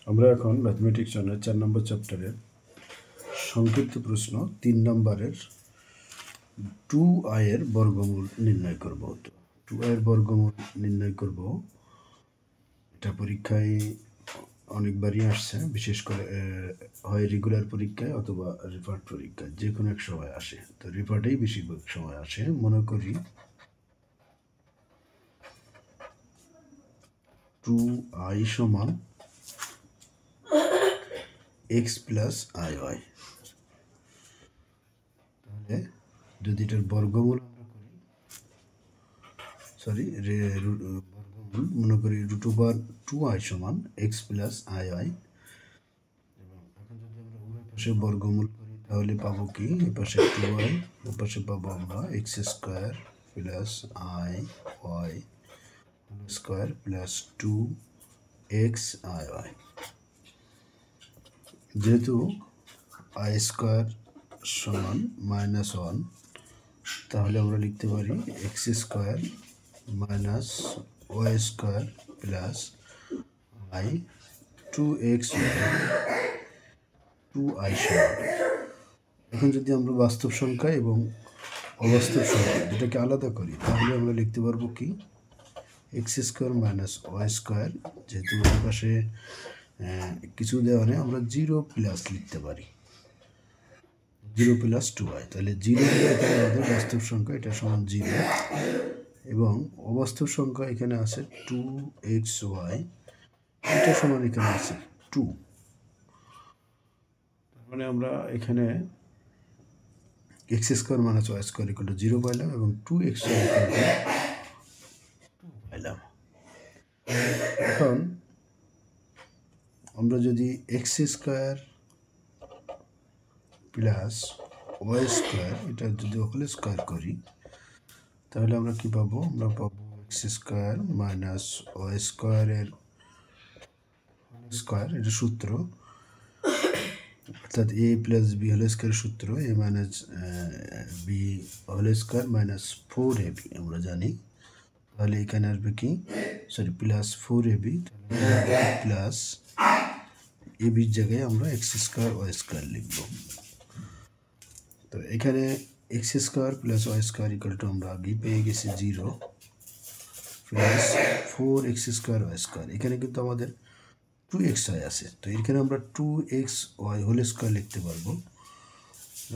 আমরা এখন mathematics honours 4 নম্বর চ্যাপ্টারের সংক্ষিপ্ত প্রশ্ন 3 নম্বরের 2i এর বর্গমূল নির্ণয় করব। তো 2i এর বর্গমূল নির্ণয় করব, এটা পরীক্ষায় অনেকবারই আসছে, বিশেষ করে হয় রেগুলার পরীক্ষায় অথবা রিপার্ট পরীক্ষায়, যে কোনো এক সময় আসে। তো রিপার্টেই বেশিরভাগ সময় আসে। মনে করি 2i সমান x প্লাস iy। তাহলে যদি এটার বর্গমূল আমরা করি, বর্গমূল মনে করি √2i সমান x প্লাস iy, এবং এখন যদি আমরা উভয় পাশে বর্গমূল করি তাহলে পাবো কি, এ পাশে 2i, ও পাশে পাবো আমরা x square plus i y square plus 2x iy। যেহেতু i স্কোয়ার সমান -1, তাহলে আমরা লিখতে পারি x square minus y square plus i 2x 2i সমান। এখন যদি আমরা বাস্তব সংখ্যা এবং অবাস্তব সংখ্যা দুটাকে আলাদা করি তাহলে আমরা লিখতে পারবো কি, x square minus y square, যেহেতু ওই পাশে কিছু দেওয়া নেই, আমরা 0 প্লাস লিখতে পারি 0 প্লাস 2i। তাহলে 0 এখানে আমাদের বাস্তব সংখ্যা, এটা সমান 0, এবং অবাস্তব সংখ্যা এখানে আছে 2xy, এটা সমান এখানে আছে 2। তার মানে আমরা এখানে x square minus y square equal to 0 পাইলাম, এবং 2xy ইকুয়াল টু 2 পাইলাম। এখন আমরা যদি x square plus y square এটা যদি হোল স্কোয়ার করি তাহলে আমরা কি পাবো, আমরা পাবো x স্কোয়ার মাইনাস ওয়াই স্কোয়ারের হোল স্কোয়ার, এটা সূত্র, অর্থাৎ a plus b whole square সূত্র, a minus b whole square minus 4ab আমরা জানি। তাহলে এখানে আসবে কি, প্লাস 4ab, প্লাস এবির জায়গায় আমরা x স্কোয়ার ওয়াই স্কোয়ার লিখব। তো এখানে x square plus y square equal to আমরা আগে পেয়ে গেছি 0 plus 4x square Y square. এখানে কিন্তু আমাদের 2xy আছে, তো এখানে আমরা 2xy হোল স্কোয়ার লিখতে পারবো,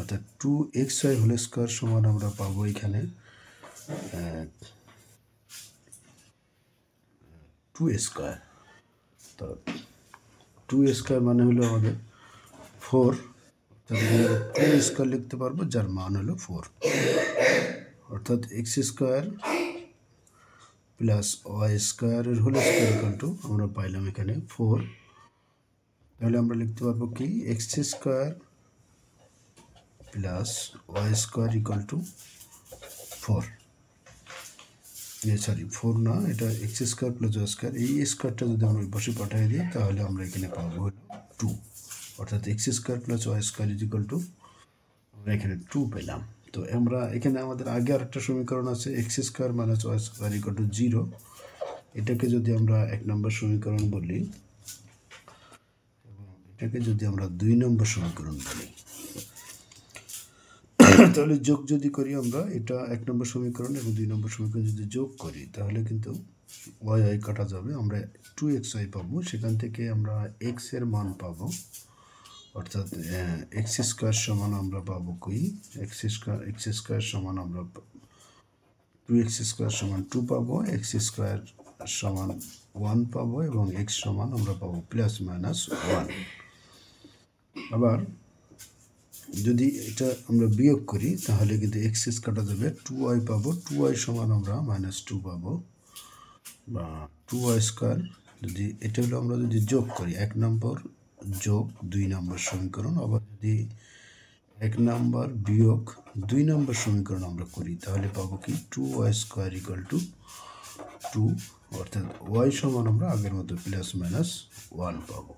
অর্থাৎ 2xy হোল স্কোয়ার সমান আমরা পাবো এখানে 2 স্কোয়ার। তো 2 স্কোয়ার মানে হলো আমাদের 4, তাহলে 2 স্কোয়ার লিখতে পারবো যার মান হলো 4, অর্থাৎ x স্কোয়ার প্লাস ওয়াই স্কোয়ারের হোল স্কোয়ার ইকুয়াল টু আমরা পাইলাম এখানে 4। তাহলে আমরা লিখতে পারবো কি, x square plus y square equal to 4, 4 না, এটা x square plus y square, এই স্কোয়ারটা যদি আমরা বসে পাঠিয়ে দিই তাহলে আমরা এখানে পাবো হলো 2, অর্থাৎ x square plus y square equal to আমরা এখানে 2 পেলাম। তো আমরা এখানে আমাদের আগে আরেকটা সমীকরণ আছে x square minus y square equal to 0, এটাকে যদি আমরা 1 নম্বর সমীকরণ বলি এবং এটাকে যদি আমরা 2 নম্বর সমীকরণ বলি, তাহলে যোগ যদি করি আমরা, এটা 1 নম্বর সমীকরণ এবং 2 নম্বর সমীকরণ যদি যোগ করি তাহলে কিন্তু ওয়াই ওয়াই কাটা যাবে, আমরা 2xy পাবো, সেখান থেকে আমরা x এর মান পাবো, অর্থাৎ x স্কোয়ার সমান আমরা পাবো কি, x স্কোয়ার সমান আমরা 2x স্কোয়ার সমান 2 পাবো, x স্কোয়ার সমান 1 পাবো, এবং x সমান আমরা পাবো প্লাস মাইনাস 1। আবার যদি এটা আমরা বিয়োগ করি তাহলে কিন্তু x কাটা যাবে, 2y পাবো, 2y সমান আমরা -2 পাবো, বা 2y স্কোয়ার। যদি এটা হলো আমরা যদি যোগ করি 1 নম্বর যোগ 2 নম্বর সমীকরণ, আবার যদি 1 নম্বর বিয়োগ 2 নম্বর সমীকরণ আমরা করি তাহলে পাবো কি, 2y স্কোয়ার ইকুয়াল টু 2, অর্থাৎ y সমান আমরা আগের মতো প্লাস মাইনাস 1 পাবো।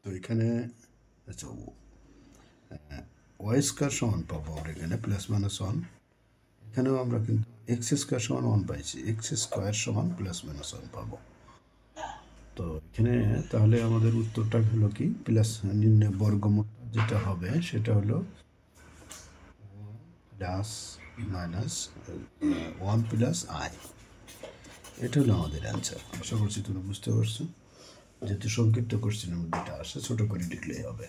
তো এখানে আচ্ছা ওয়াই স্কোয়ার সমান পাবো আমরা এখানে প্লাস মাইনাস 1, এখানেও আমরা কিন্তু এক্স স্কোয়ার সমান 1 পাইছি, এক্স স্কোয়ার সমান প্লাস মাইনাস 1 পাবো। তো এখানে তাহলে আমাদের উত্তরটা হলো কি, প্লাস নির্ণয় বর্গমূল যেটা হবে সেটা হলো প্লাস মাইনাস 1 প্লাস আই। এটা হলো আমাদের অ্যান্সার। আশা করছি তুমি বুঝতে পারছো। যেহেতু সংক্ষিপ্ত কোশ্চেনের মধ্যে এটা আসে, ছোটো করে লিখলেই হবে।